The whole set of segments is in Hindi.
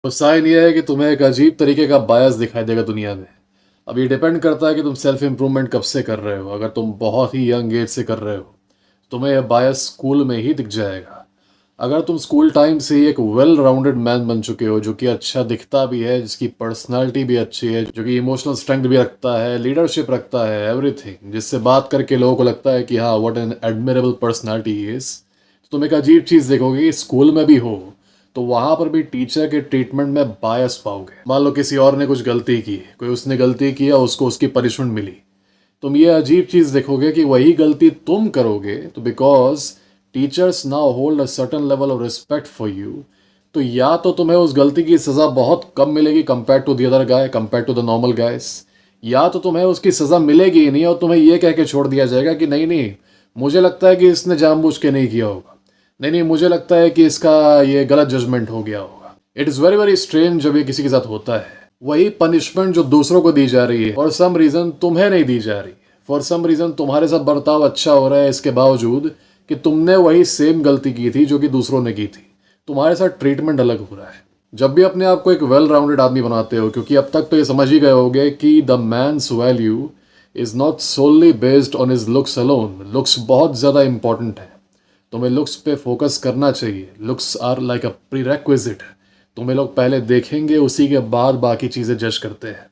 तो साइन ये है कि तुम्हें एक अजीब तरीके का बायस दिखाई देगा दुनिया में। अब ये डिपेंड करता है कि तुम सेल्फ इम्प्रूवमेंट कब से कर रहे हो। अगर तुम बहुत ही यंग एज से कर रहे हो तुम्हें यह बायस स्कूल में ही दिख जाएगा। अगर तुम स्कूल टाइम से ही एक वेल राउंडेड मैन बन चुके हो, जो कि अच्छा दिखता भी है, जिसकी पर्सनालिटी भी अच्छी है, जो कि इमोशनल स्ट्रेंथ भी रखता है, लीडरशिप रखता है, एवरीथिंग, जिससे बात करके लोगों को लगता है कि हाँ, what an admirable personality is, तो तुम एक अजीब चीज़ देखोगे कि स्कूल में भी हो तो वहां पर भी टीचर के ट्रीटमेंट में बायस पाओगे। मान लो किसी और ने कुछ गलती की, कोई उसने गलती किया, उसको उसकी पनिशमेंट मिली, तुम ये अजीब चीज़ देखोगे कि वही गलती तुम करोगे, तो because teachers now hold a certain level of respect for you, तो या तो तुम्हें उस गलती की सज़ा बहुत कम मिलेगी compare to the other guy, compare to the normal guys, या तो तुम्हें उसकी सज़ा मिलेगी ही नहीं और तुम्हें यह कह के छोड़ दिया जाएगा कि नहीं नहीं, मुझे लगता है कि इसने जानबूझ के नहीं किया होगा, नहीं नहीं, मुझे लगता है कि इसका ये गलत जजमेंट हो गया होगा। It is very very strange जब ये किसी के साथ होता है। वही पनिशमेंट जो दूसरों को दी जा रही है फॉर सम रीज़न तुम्हें नहीं दी जा रही, फॉर सम रीज़न तुम्हारे साथ बर्ताव अच्छा हो रहा है इसके बावजूद कि तुमने वही सेम गलती की थी जो कि दूसरों ने की थी, तुम्हारे साथ ट्रीटमेंट अलग हो रहा है। जब भी अपने आप को एक वेल राउंडेड आदमी बनाते हो, क्योंकि अब तक तो ये समझ ही गए होगे कि the man's value is not solely based on his looks alone. Looks बहुत ज़्यादा इंपॉर्टेंट है, तुम्हें लुक्स पे फोकस करना चाहिए। Looks are like a prerequisite, तुम्हें लोग पहले देखेंगे, उसी के बाद बाकी चीज़ें जज करते हैं।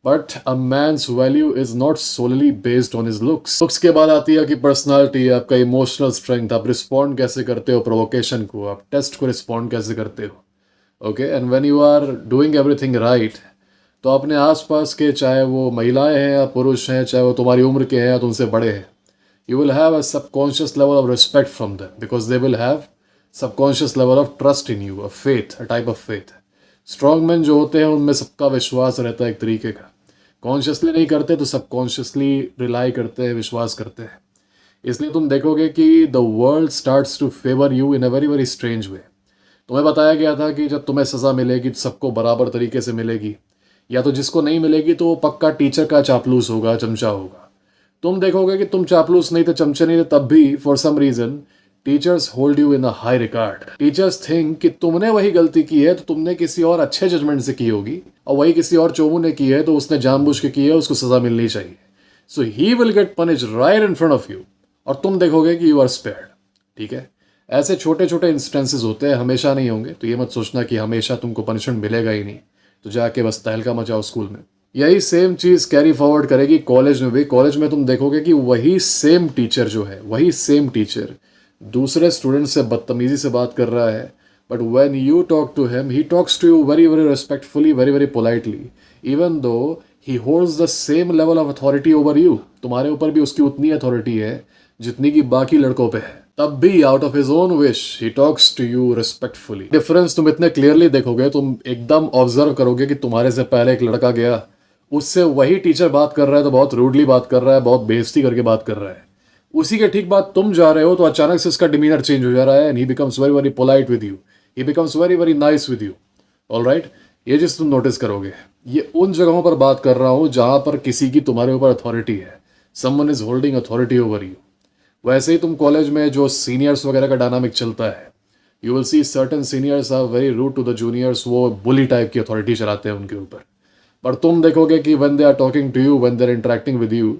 But a man's value is not solely based on his looks. Looks के बाद आती है आपकी पर्सनालिटी, आपका इमोशनल स्ट्रेंथ, आप रिस्पॉन्ड कैसे करते हो प्रोवोकेशन को, आप टेस्ट को रिस्पॉन्ड कैसे करते हो। Okay, and when you are doing everything right, तो अपने आसपास के, चाहे वो महिलाएं हैं या पुरुष हैं, चाहे वो तुम्हारी उम्र के हैं या तुमसे बड़े हैं, you will have a subconscious level of respect from them because they will have subconscious level of trust in you, a faith, a type of faith. Strong man जो होते हैं उनमें सबका विश्वास रहता है एक तरीके का। कॉन्शियसली नहीं करते तो सबकॉन्शियसली रिलाई करते हैं, विश्वास करते हैं। इसलिए तुम देखोगे कि the world starts to favour you in a very very strange way. तुम्हें बताया गया था कि जब तुम्हें सज़ा मिलेगी तो सबको बराबर तरीके से मिलेगी, या तो जिसको नहीं मिलेगी तो वो पक्का टीचर का चापलूस होगा, चमचा होगा। तुम देखोगे कि तुम चापलूस नहीं थे, चमचे नहीं थे, तब भी for some reason teachers hold you in a high regard. Teachers think कि तुमने वही गलती की है तो तुमने किसी और अच्छे जजमेंट से की होगी, और वही किसी और चोमू ने की है तो उसने जानबूझ के की है, उसको सजा मिलनी चाहिए। So he will get punish right in front of you, और तुम देखोगे कि यू आर स्पेयर्ड। ठीक है, ऐसे छोटे छोटे इंस्टेंसेस होते हैं, हमेशा नहीं होंगे, तो ये मत सोचना कि हमेशा तुमको पनिशमेंट मिलेगा ही नहीं, तो जाके बस तहलका मचाओ स्कूल में। यही सेम चीज़ कैरी फॉरवर्ड करेगी कॉलेज में भी। कॉलेज में तुम देखोगे कि वही सेम टीचर जो है, वही सेम टीचर दूसरे स्टूडेंट से बदतमीजी से बात कर रहा है, but when you talk to him, he talks to you very very respectfully, very very politely, even though he holds the same level of authority over you. तुम्हारे ऊपर भी उसकी उतनी अथॉरिटी है जितनी की बाकी लड़कों पे है, तब भी out of his own wish he talks to you respectfully. Difference तुम इतने क्लियरली देखोगे, तुम एकदम ऑब्जर्व करोगे कि तुम्हारे से पहले एक लड़का गया, उससे वही टीचर बात कर रहा है तो बहुत रूडली बात कर रहा है, बहुत बेइज्जती करके बात कर रहा है। उसी के ठीक बाद तुम जा रहे हो तो अचानक से इसका डिमीनर चेंज हो जा रहा है, and he becomes very very polite with you, he becomes very very nice with you. Alright, ये चीज़ तुम नोटिस करोगे। ये उन जगहों पर बात कर रहा हूँ जहाँ पर किसी की तुम्हारे ऊपर अथॉरिटी है, someone is holding authority over you. वैसे ही तुम कॉलेज में जो सीनियर्स वगैरह का डायनामिक चलता है, you will see certain seniors are very rude to the juniors, वो बुली टाइप की अथॉरिटी चलाते हैं उनके ऊपर। पर तुम देखोगे कि when they are talking to you, when they are interacting with you,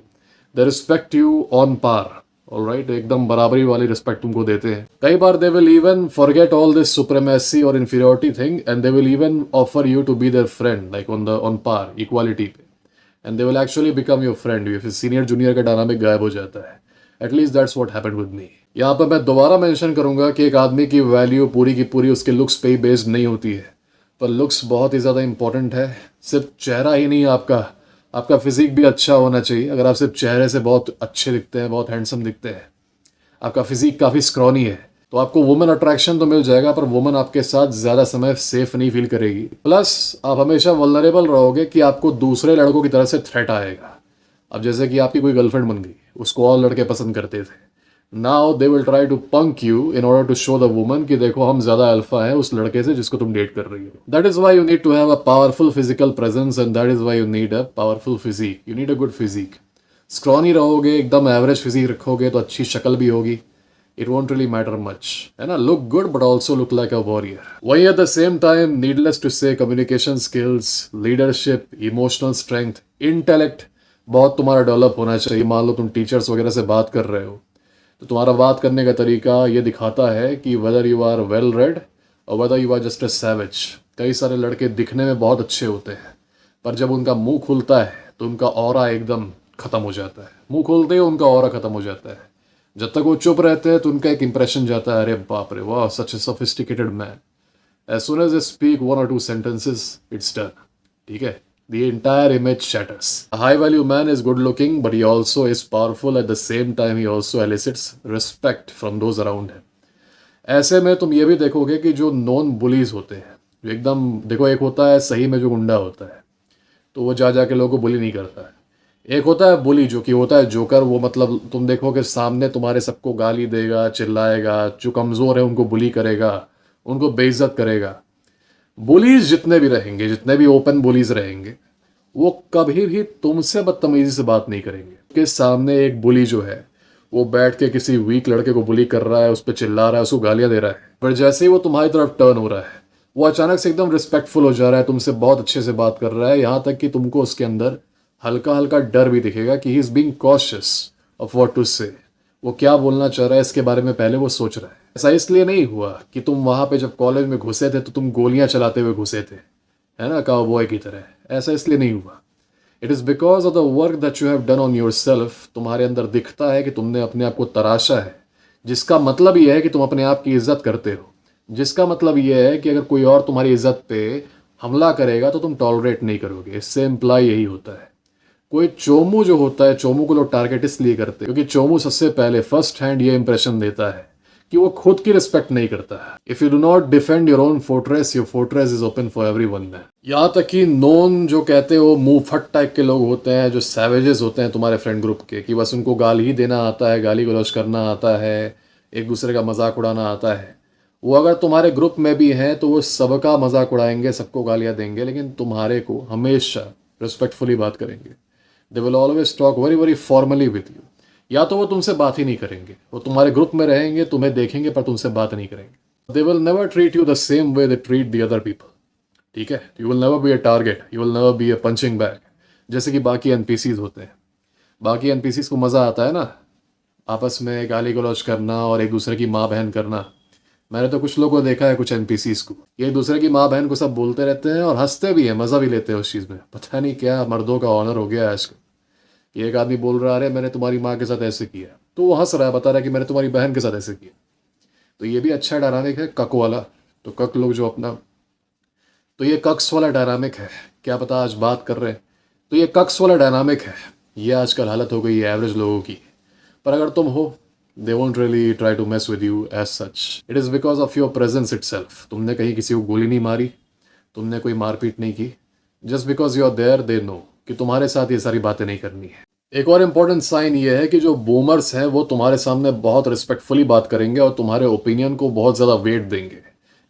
they respect you on par, alright, एकदम बराबरी वाली रिस्पेक्ट तुमको देते हैं। कई बार they will even forget all this supremacy or inferiority thing, and they will even offer you to be their friend, like on par, equality पे, and they will actually become your friend। ये फिर सीनियर जूनियर का डायनामिक गायब हो जाता है। At least that's what happened with me। यहाँ पर मैं दोबारा मेंशन करूंगा कि एक आदमी की वैल्यू पूरी की पूरी उसके लुक्स पे ही बेस्ड नहीं होती है, पर लुक्स बहुत ही ज़्यादा इंपॉर्टेंट है। सिर्फ चेहरा ही नहीं, आपका आपका फिजिक भी अच्छा होना चाहिए। अगर आप सिर्फ चेहरे से बहुत अच्छे दिखते हैं, बहुत हैंडसम दिखते हैं, आपका फिजिक काफ़ी स्क्रॉनी है, तो आपको वुमेन अट्रैक्शन तो मिल जाएगा, पर वुमेन आपके साथ ज़्यादा समय सेफ नहीं फील करेगी। प्लस आप हमेशा वल्नरेबल रहोगे कि आपको दूसरे लड़कों की तरफ से थ्रेट आएगा। अब जैसे कि आपकी कोई गर्लफ्रेंड बन गई, उसको और लड़के पसंद करते थे, now they will try to punk you in order to show the woman कि देखो हम ज्यादा अल्फा है उस लड़के से जिसको तुम डेट कर रही हो। That is why you need to have a powerful physical presence, and that is why you need a powerful physique. You need a good physique. Scrawny रहोगे, एकदम एवरेज फिजिक रखोगे तो अच्छी शक्ल भी होगी, it won't really matter much, है ना. Look good but also look like a warrior. वहीं at the same time, needless to say, communication skills, leadership, emotional strength, intellect बहुत तुम्हारा डेवलप होना चाहिए. मान लो तुम टीचर्स वगैरह से बात कर रहे हो, तो तुम्हारा बात करने का तरीका ये दिखाता है कि whether you are well read और whether you are just a savage. कई सारे लड़के दिखने में बहुत अच्छे होते हैं, पर जब उनका मुंह खुलता है तो उनका ऑरा एकदम ख़त्म हो जाता है. मुंह खोलते ही उनका ऑरा ख़त्म हो जाता है. जब तक वो चुप रहते हैं तो उनका एक इंप्रेशन जाता है, अरे बाप रे वाह, such a sophisticated man. As soon as they speak one और टू सेंटेंसेस, इट्स डन. ठीक है, the entire image shatters. A high value man is good looking, but he also is powerful. At the same time, he also elicits respect from those around him. ऐसे में तुम ये भी देखोगे कि जो नॉन बुलीज होते हैं, जो एकदम, देखो एक होता है सही में जो गुंडा होता है, तो वो जा जाके लोगों को बुली नहीं करता है. एक होता है बुली, जो कि होता है जोकर. वो मतलब तुम देखोगे सामने तुम्हारे सबको गाली देगा, चिल्लाएगा, जो कमज़ोर है उनको बुली करेगा, उनको बेइज्जत करेगा. बुलीज जितने भी रहेंगे, जितने भी ओपन बुलीज रहेंगे, वो कभी भी तुमसे बदतमीजी से बात नहीं करेंगे. के सामने एक बुली जो है वो बैठ के किसी वीक लड़के को बुली कर रहा है, उस पर चिल्ला रहा है, उसको गालियां दे रहा है, पर जैसे ही वो तुम्हारी तरफ टर्न हो रहा है, वो अचानक से एकदम रिस्पेक्टफुल हो जा रहा है, तुमसे बहुत अच्छे से बात कर रहा है. यहाँ तक कि तुमको उसके अंदर हल्का हल्का डर भी दिखेगा कि he is being cautious of what to say. वो क्या बोलना चाह रहा है इसके बारे में पहले वो सोच रहा है. ऐसा इसलिए नहीं हुआ कि तुम वहाँ पे जब कॉलेज में घुसे थे तो तुम गोलियां चलाते हुए घुसे थे, है ना, काउबॉय की तरह. ऐसा इसलिए नहीं हुआ. It is because of the work that you have done on your self. तुम्हारे अंदर दिखता है कि तुमने अपने आप को तराशा है, जिसका मतलब ये है कि तुम अपने आप की इज्जत करते हो. जिसका मतलब ये है कि अगर कोई और तुम्हारी इज्जत पे हमला करेगा तो तुम टॉलरेट नहीं करोगे. इससे इम्प्लाई यही होता है. कोई चोमू जो होता है, चोमू को लोग टारगेट इसलिए करते हैं क्योंकि चोमू सबसे पहले फर्स्ट हैंड ये इंप्रेशन देता है कि वो खुद की रिस्पेक्ट नहीं करता है. If you do not defend your own fortress, your fortress is open for everyone man. यहाँ तक कि नॉन जो कहते हो मुंह फट टाइप के लोग होते हैं, जो सैवेजेस होते हैं तुम्हारे फ्रेंड ग्रुप के, कि बस उनको गाली ही देना आता है, गाली गलौज करना आता है, एक दूसरे का मजाक उड़ाना आता है. वो अगर तुम्हारे ग्रुप में भी हैं तो वो सबका मजाक उड़ाएंगे, सबको गालियाँ देंगे, लेकिन तुम्हारे को हमेशा रिस्पेक्टफुली बात करेंगे. They will always talk very very formally with you. या तो वो तुमसे बात ही नहीं करेंगे, वो तुम्हारे ग्रुप में रहेंगे, तुम्हें देखेंगे पर तुमसे बात नहीं करेंगे. They will never treat you the same way they treat the other people. ठीक है, you will never be a target, you will never be a punching bag, जैसे कि बाकी एनपीसीज होते हैं. बाकी एनपीसीज को मज़ा आता है ना आपस में गाली गलौज करना और एक दूसरे की माँ बहन करना. मैंने तो कुछ लोगों को देखा है, कुछ एनपीसीज को, ये एक दूसरे की माँ बहन को सब बोलते रहते हैं और हंसते भी हैं, मज़ा भी लेते हैं उस चीज़ में. पता नहीं क्या मर्दों का ऑनर हो गया है आजकल. ये एक आदमी बोल रहा है, मैंने तुम्हारी माँ के साथ ऐसे किया, तो वो हंस रहा है, बता रहा है कि मैंने तुम्हारी बहन के साथ ऐसे किया. तो ये भी अच्छा डायनामिक है, कक वाला. तो कक लोग जो अपना, तो ये कक्स वाला डायनामिक है. क्या पता आज बात कर रहे हैं, तो ये कक्स वाला डायनामिक है. ये आजकल हालत हो गई है एवरेज लोगों की. पर अगर तुम हो, they won't really try to mess with you as such. It is because of your presence itself. तुमने कहीं किसी को गोली नहीं मारी, तुमने कोई मारपीट नहीं की. Just because you are there, they know कि तुम्हारे साथ ये सारी बातें नहीं करनी है. एक और इम्पॉर्टेंट साइन ये है कि जो बूमर्स हैं वो तुम्हारे सामने बहुत रिस्पेक्टफुली बात करेंगे और तुम्हारे ओपिनियन को बहुत ज़्यादा वेट देंगे.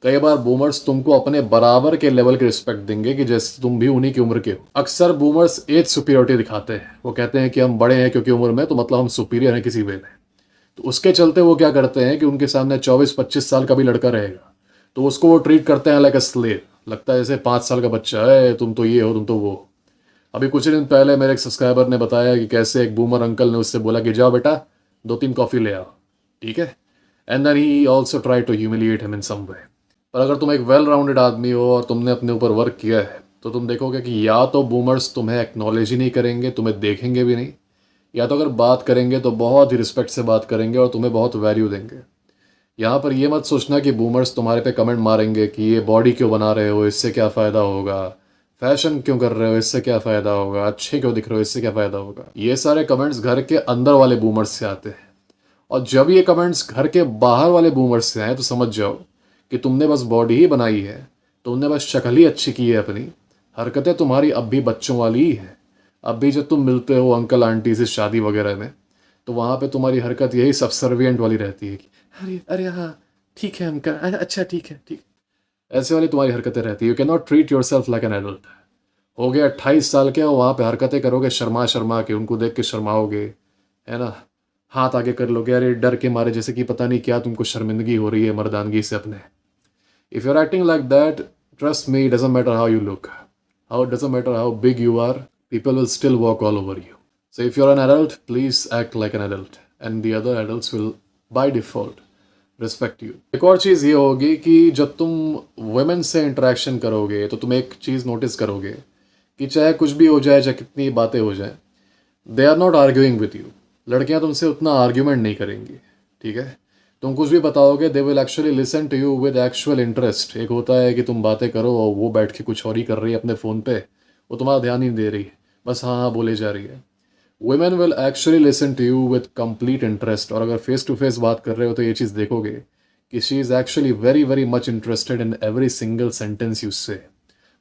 कई बार बूमर्स तुमको अपने बराबर के लेवल की रिस्पेक्ट देंगे कि जैसे तुम भी उन्हीं की उम्र के हो. अक्सर बूमर्स एज सुपीरियरिटी दिखाते हैं. वो कहते हैं कि हम बड़े हैं क्योंकि उम्र में, तो मतलब हम सुपीरियर हैं किसी वे में. तो उसके चलते वो क्या करते हैं कि उनके सामने 24-25 साल का भी लड़का रहेगा तो उसको वो ट्रीट करते हैं लाइक अ स्लेव. लगता है जैसे 5 साल का बच्चा है, तुम तो ये हो, तुम तो वो. अभी कुछ दिन पहले मेरे एक सब्सक्राइबर ने बताया कि कैसे एक बूमर अंकल ने उससे बोला कि जाओ बेटा 2-3 कॉफ़ी ले आओ. ठीक है, and then he also try to humiliate him in some way. पर अगर तुम एक वेल राउंडेड आदमी हो और तुमने अपने ऊपर वर्क किया है तो तुम देखोगे कि या तो बूमर्स तुम्हें एक्नॉलेज ही नहीं करेंगे, तुम्हें देखेंगे भी नहीं, या तो अगर बात करेंगे तो बहुत ही रिस्पेक्ट से बात करेंगे और तुम्हें बहुत वैल्यू देंगे. यहाँ पर ये मत सोचना कि बूमर्स तुम्हारे पे कमेंट मारेंगे कि ये बॉडी क्यों बना रहे हो, इससे क्या फ़ायदा होगा, फैशन क्यों कर रहे हो, इससे क्या फ़ायदा होगा, अच्छे क्यों दिख रहे हो, इससे क्या फ़ायदा होगा. ये सारे कमेंट्स घर के अंदर वाले बूमर्स से आते हैं. और जब ये कमेंट्स घर के बाहर वाले बूमर्स से आए तो समझ जाओ कि तुमने बस बॉडी ही बनाई है, तुमने बस शक्ल ही अच्छी की है अपनी, हरकतें तुम्हारी अब भी बच्चों वाली ही है. अब भी जब तुम मिलते हो अंकल आंटी से शादी वगैरह में, तो वहाँ पे तुम्हारी हरकत यही सबसर्विएंट वाली रहती है कि अरे अरे हाँ ठीक है अंकल, अच्छा ठीक है ठीक. ऐसे वाली तुम्हारी हरकतें रहती है. You can not treat your self like an adult. हो गए 28 साल के और वहाँ पे हरकतें करोगे शर्मा शर्मा के, उनको देख के शर्माओगे, है ना, हाथ आगे कर लोगे अरे डर के मारे, जैसे कि पता नहीं क्या तुमको शर्मिंदगी हो रही है मर्दानगी से अपने. If you're acting like that, trust me, it doesn't matter how you look. It doesn't matter how big you are, people will still walk all over you. So if you're an adult, please act like an adult. And the other adults will, by default, respect you. एक और चीज़ ये होगी कि जब तुम वुमेन से इंटरेक्शन करोगे तो तुम एक चीज़ नोटिस करोगे कि चाहे कुछ भी हो जाए, चाहे कितनी बातें हो जाए, they are not arguing with you. लड़कियां तुमसे उतना आर्ग्यूमेंट नहीं करेंगी, ठीक है. तुम कुछ भी बताओगे, they will actually listen to you with actual interest. एक होता है कि तुम बातें करो और वो बैठ के कुछ और ही कर रही है अपने फ़ोन पे, वो तुम्हारा ध्यान ही नहीं दे रही, बस हाँ हाँ बोले जा रही है. Women will actually listen to you with complete interest. और अगर फेस टू फेस बात कर रहे हो तो ये चीज़ देखोगे कि she is actually very very much interested in every single sentence you से.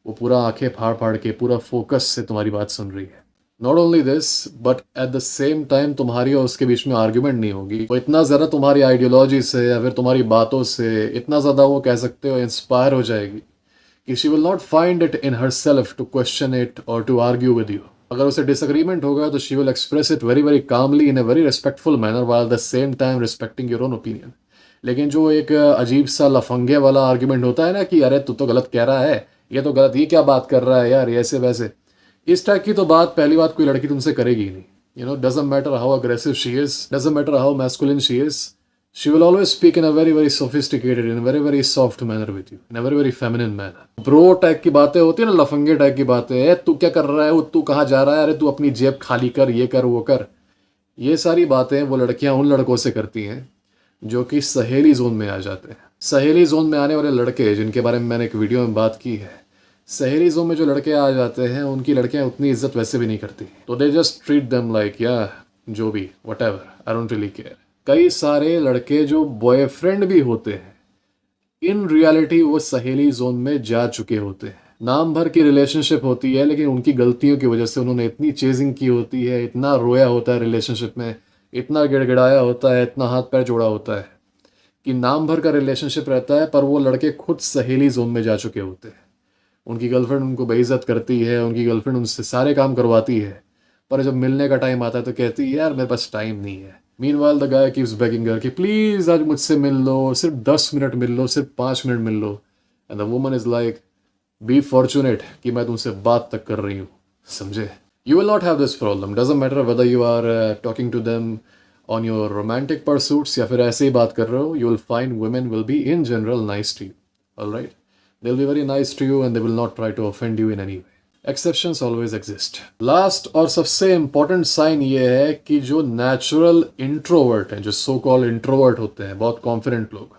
वो पूरा आंखें फाड़ फाड़ के पूरा फोकस से तुम्हारी बात सुन रही है. Not only this, but at the same time तुम्हारी और उसके बीच में आर्ग्यूमेंट नहीं होगी. वो इतना ज़्यादा तुम्हारी आइडियोलॉजी से या फिर तुम्हारी बातों से इतना ज़्यादा वो कह सकते हो इंस्पायर हो जाएगी कि she will not find it in herself to question it और टू आर्ग्यू विद यू. अगर उसे डिसएग्रीमेंट होगा तो she will express it very very calmly in a very respectful manner while the same time respecting your own opinion. लेकिन जो एक अजीब सा लफंगे वाला आर्ग्यूमेंट होता है ना कि अरे तू तो गलत कह रहा है, ये तो गलत, ये क्या बात कर रहा है यार, ऐसे वैसे, इस टाइप की तो बात पहली बात कोई लड़की तुमसे करेगी ही नहीं. You know, doesn't matter how aggressive she is, doesn't matter how masculine she is, she will always speak in a very very sophisticated, in very very soft manner with you, in a very very feminine manner. Bro type की बातें होती है ना, लफंगे टाइप की बातें, तू क्या कर रहा है, तू कहाँ जा रहा है, अरे तू अपनी जेब खाली कर, ये कर वो कर. ये सारी बातें वो लड़कियां उन लड़कों से करती हैं जो कि सहेली जोन में आ जाते हैं. सहेली जोन में आने वाले लड़के, जिनके बारे में मैंने एक वीडियो में बात की है, सहेली जोन में जो लड़के आ जाते हैं उनकी लड़कियां उतनी इज्जत वैसे भी नहीं करती. तो they just treat them like या जो भी what ever, I don't really care. कई सारे लड़के जो बॉयफ्रेंड भी होते हैं, इन रियलिटी वो सहेली जोन में जा चुके होते हैं. नाम भर की रिलेशनशिप होती है, लेकिन उनकी गलतियों की वजह से उन्होंने इतनी चेजिंग की होती है, इतना रोया होता है रिलेशनशिप में, इतना गिड़गिड़ाया होता है, इतना हाथ पैर जोड़ा होता है कि नाम भर का रिलेशनशिप रहता है, पर वो लड़के खुद सहेली जोन में जा चुके होते हैं. उनकी गर्लफ्रेंड उनको बेइज्जत करती है, उनकी गर्लफ्रेंड उनसे सारे काम करवाती है, पर जब मिलने का टाइम आता है तो कहती है यार मेरे पास टाइम नहीं है. Meanwhile the guy keeps begging her कि प्लीज़ आज मुझसे मिल लो, सिर्फ 10 मिनट मिल लो, सिर्फ 5 मिनट मिल लो. And the woman is like be fortunate कि मैं तुमसे बात तक कर रही हूँ, समझे. You will not have this problem, doesn't matter whether you are talking to them on your romantic pursuits या फिर ऐसे ही बात कर रहे हो. You will find women will be in general nice to you, alright. They'll be very nice to you and they will not try to offend you in any way. Exceptions always exist. Last और सबसे important sign ये है कि जो natural introvert हैं, जो so called introvert होते हैं, बहुत confident लोग,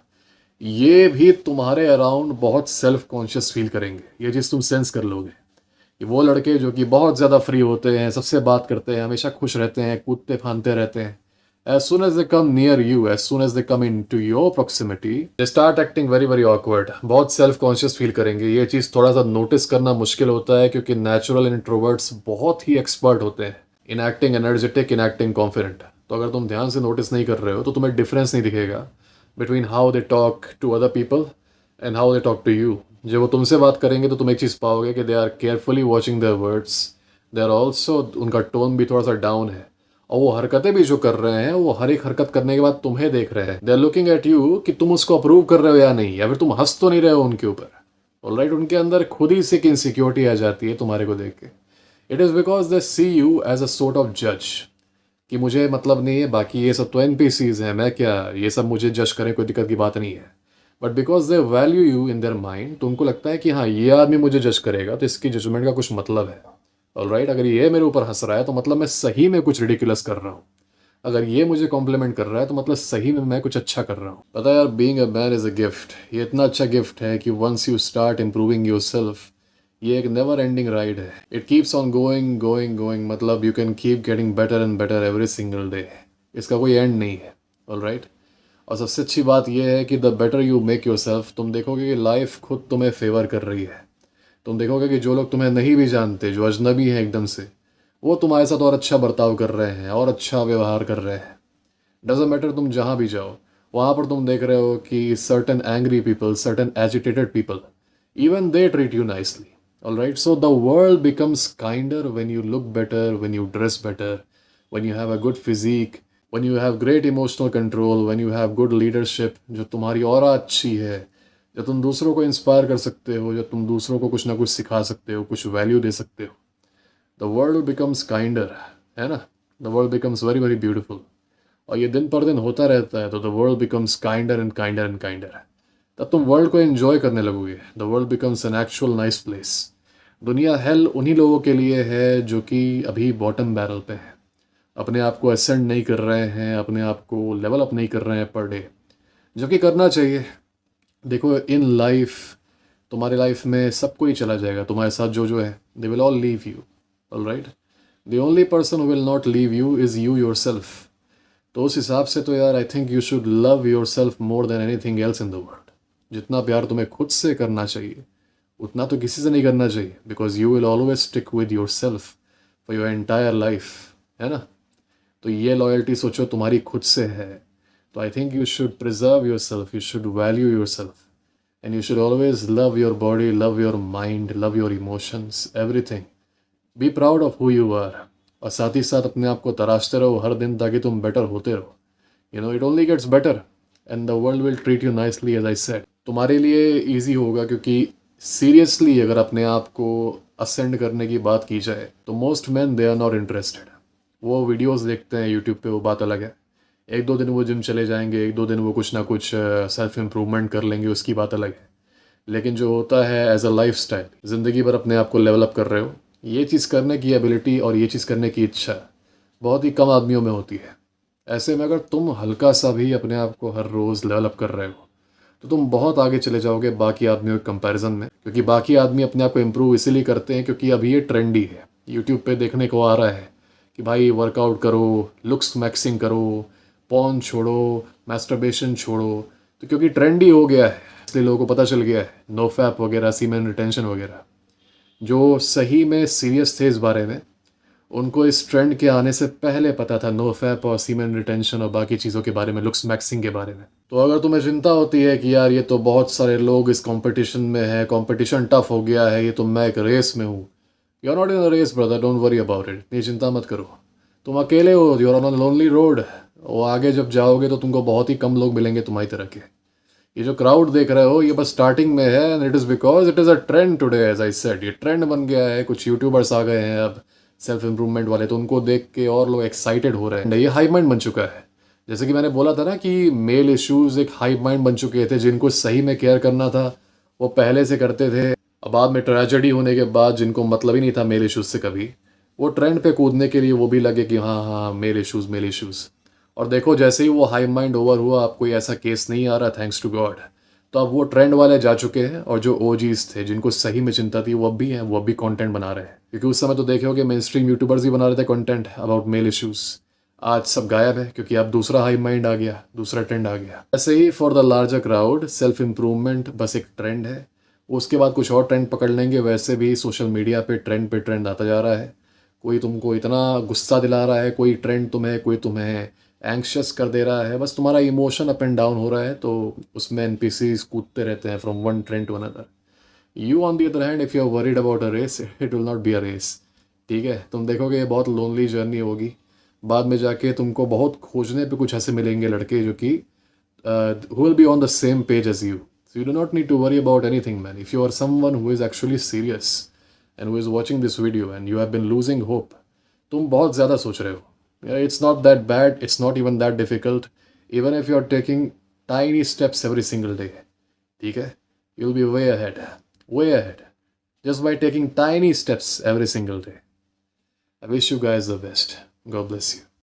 ये भी तुम्हारे अराउंड बहुत सेल्फ कॉन्शियस फील करेंगे. ये चीज़ तुम सेंस कर लोगे कि वो लड़के जो कि बहुत ज़्यादा फ्री होते हैं, सबसे बात करते हैं, हमेशा खुश रहते हैं, कूदते फांदते रहते हैं, as soon as they come near you, as soon as they come into your proximity, they start acting very very awkward. बहुत सेल्फ कॉन्शियस फील करेंगे. ये चीज़ थोड़ा सा नोटिस करना मुश्किल होता है क्योंकि नेचुरल इंट्रोवर्ट्स बहुत ही एक्सपर्ट होते हैं in acting energetic, in acting confident. तो अगर तुम ध्यान से नोटिस नहीं कर रहे हो तो तुम्हें डिफरेंस नहीं दिखेगा between how they talk to other people and how they talk to you. जब वो तुमसे बात करेंगे तो तुम एक चीज़ पाओगे कि they are carefully watching their words, they are also, उनका टोन भी थोड़ा सा डाउन है, और वो हरकतें भी जो कर रहे हैं वो हर एक हरकत करने के बाद तुम्हें देख रहे हैं. They are looking at you कि तुम उसको अप्रूव कर रहे हो या नहीं, या फिर तुम हंस तो नहीं रहे हो उनके ऊपर. ऑलराइट, उनके अंदर खुद ही से एक इनसिक्योरिटी आ जाती है तुम्हारे को देख के. It is because they see you as a sort of जज कि मुझे मतलब नहीं है, बाकी ये सब तो NPCs हैं, मैं क्या, ये सब मुझे जज करें, कोई दिक्कत की बात नहीं है. But because they value you in their mind, तो उनको लगता है कि हाँ ये आदमी मुझे जज करेगा तो इसकी जजमेंट का कुछ मतलब है. ऑलराइट, अगर ये मेरे ऊपर हंस रहा है तो मतलब मैं सही में कुछ रिडिकुलस कर रहा हूँ. अगर ये मुझे कॉम्प्लीमेंट कर रहा है तो मतलब सही में मैं कुछ अच्छा कर रहा हूँ. पता है यार, being a man is a gift. ये इतना अच्छा गिफ्ट है कि once you start improving yourself, ये एक नेवर एंडिंग राइड है. It keeps on going going going, मतलब you can keep getting better and better every single day. इसका कोई एंड नहीं है. ऑलराइट, और सबसे अच्छी बात यह है कि the better you make yourself, तुम देखोगे कि लाइफ खुद तुम्हें फेवर कर रही है. तुम देखोगे कि जो लोग तुम्हें नहीं भी जानते, जो अजनबी हैं एकदम से, वो तुम्हारे साथ और अच्छा बर्ताव कर रहे हैं और अच्छा व्यवहार कर रहे हैं. डजेंट मैटर तुम जहाँ भी जाओ, वहाँ पर तुम देख रहे हो कि certain angry people, certain agitated people, even they treat you nicely. Alright, so the world becomes kinder when you look better, when you dress better, when you have a good physique, when you have great emotional control, when you have good leadership, जो तुम्हारी ऑरा अच्छी है, जो तुम दूसरों को इंस्पायर कर सकते हो, जो तुम दूसरों को कुछ ना कुछ सिखा सकते हो, कुछ वैल्यू दे सकते हो, द वर्ल्ड बिकम्स काइंडर, है ना। The world becomes very very beautiful. और ये दिन पर दिन होता रहता है, तो the world becomes kinder and kinder and kinder. तब तुम वर्ल्ड को एंजॉय करने लगोगे। The world becomes an actual nice place. दुनिया हेल उन्हीं लोगों के लिए है जो कि अभी बॉटम बैरल पे है, अपने आप को असेंड नहीं कर रहे हैं, अपने आप को लेवल अप नहीं कर रहे हैं पर डे, जो कि करना चाहिए। देखो इन लाइफ, तुम्हारी लाइफ में सब कोई चला जाएगा, तुम्हारे साथ जो जो है, they will all leave you, alright. The only person who will not leave you is you your self. तो उस हिसाब से तो यार आई think you should love your self more than any thing else in the world. जितना प्यार तुम्हें खुद से करना चाहिए उतना तो किसी से नहीं करना चाहिए, because you will always stick with your self for your entire life, है ना। तो ये लॉयल्टी सोचो तुम्हारी खुद से है, तो I think you should preserve yourself, you should value yourself, and you should always love your body, love your mind, love your emotions, everything. Be proud of who you are, और साथ ही साथ अपने आप को तराशते रहो हर दिन ताकि तुम बेटर होते रहो। You know it only gets better and the world will treat you nicely, as I said. तुम्हारे लिए ईजी होगा, क्योंकि सीरियसली अगर अपने आप को असेंड करने की बात की जाए तो most man they are not interested. वो वीडियोस देखते हैं यूट्यूब पे, वो बात अलग है। एक दो दिन वो जिम चले जाएंगे, एक दो दिन वो कुछ ना कुछ सेल्फ इम्प्रूवमेंट कर लेंगे, उसकी बात अलग है। लेकिन जो होता है एज अ लाइफ स्टाइल, ज़िंदगी भर अपने आप को लेवल अप कर रहे हो, ये चीज़ करने की एबिलिटी और ये चीज़ करने की इच्छा बहुत ही कम आदमियों में होती है। ऐसे में अगर तुम हल्का सा भी अपने आप को हर रोज़ लेवल अप कर रहे हो तो तुम बहुत आगे चले जाओगे बाकी आदमियों के कंपैरिजन में, क्योंकि बाकी आदमी अपने आप को इम्प्रूव इसीलिए करते हैं क्योंकि अभी ये ट्रेंडी है। यूट्यूब पे देखने को आ रहा है कि भाई वर्कआउट करो, लुक्स मैक्सिंग करो, पॉर्न छोड़ो, मैस्टरबेशन छोड़ो। तो क्योंकि ट्रेंडी हो गया है इसलिए लोगों को पता चल गया है, नो फैप वगैरह, सीमेन रिटेंशन वगैरह। जो सही में सीरियस थे इस बारे में, उनको इस ट्रेंड के आने से पहले पता था नो फैप और सीमेन रिटेंशन और बाकी चीज़ों के बारे में, लुक्स मैक्सिंग के बारे में। तो अगर तुम्हें चिंता होती है कि यार ये तो बहुत सारे लोग इस कंपटीशन में है, कंपटीशन टफ हो गया है, ये तो मैं एक रेस में हूँ, you are not in a race brother, don't worry about it. इतनी चिंता मत करो, तुम अकेले हो, you are on a lonely road. और आगे जब जाओगे तो तुमको बहुत ही कम लोग मिलेंगे तुम्हारी तरह के। ये जो क्राउड देख रहे हो ये बस स्टार्टिंग में है, and it is because it is a trend today, as I said. ये ट्रेंड बन गया है, कुछ यूट्यूबर्स आ गए हैं अब सेल्फ इम्प्रूवमेंट वाले, तो उनको देख के और लोग एक्साइटेड हो रहे हैं। ये हाई माइंड बन चुका है। जैसे कि मैंने बोला था ना कि मेल इश्यूज एक हाई माइंड बन चुके थे, जिनको सही में केयर करना था वो पहले से करते थे। अब बाद में ट्रेजेडी होने के बाद जिनको मतलब ही नहीं था मेल इश्यूज से कभी, वो ट्रेंड पे कूदने के लिए वो भी लगे कि हाँ हाँ मेल इश्यूज, मेल इश्यूज। और देखो जैसे ही वो हाई माइंड ओवर हुआ, अब कोई ऐसा केस नहीं आ रहा, थैंक्स टू गॉड। तो अब वो ट्रेंड वाले जा चुके हैं, और जो ओजीज थे जिनको सही में चिंता थी वो अब भी हैं, वो अब भी कंटेंट बना रहे हैं। क्योंकि उस समय तो देखे होगे मेन स्ट्रीम यूट्यूबर्स भी बना रहे थे कंटेंट अबाउट मेल इश्यूज। आज सब गायब है क्योंकि अब दूसरा हाई माइंड आ गया, दूसरा ट्रेंड आ गया। ऐसे ही for the larger crowd self improvement बस एक ट्रेंड है, उसके बाद कुछ और ट्रेंड पकड़ लेंगे। वैसे भी सोशल मीडिया पे ट्रेंड आता जा रहा है। कोई तुमको इतना गुस्सा दिला रहा है, कोई ट्रेंड तुम्हें, कोई तुम्हें एंक्शस कर दे रहा है, बस तुम्हारा इमोशन अप एंड डाउन हो रहा है, तो उसमें एनपीसीज कूदते रहते हैं from one trend to another. You on the other hand, if you are worried about a race, it will not be a race. ठीक है, तुम देखोगे ये बहुत लोनली जर्नी होगी। बाद में जाके तुमको बहुत खोजने पे कुछ ऐसे मिलेंगे लड़के जो कि who will be on the same page as you. So you do not need to worry about anything, man. If you are someone who is actually serious and who is watching this video and you have been losing hope, तुम बहुत ज़्यादा सोच रहे हो. Yeah, it's not that bad. It's not even that difficult. Even if you are taking tiny steps every single day, ठीक है, you'll be way ahead, just by taking tiny steps every single day. I wish you guys the best. God bless you.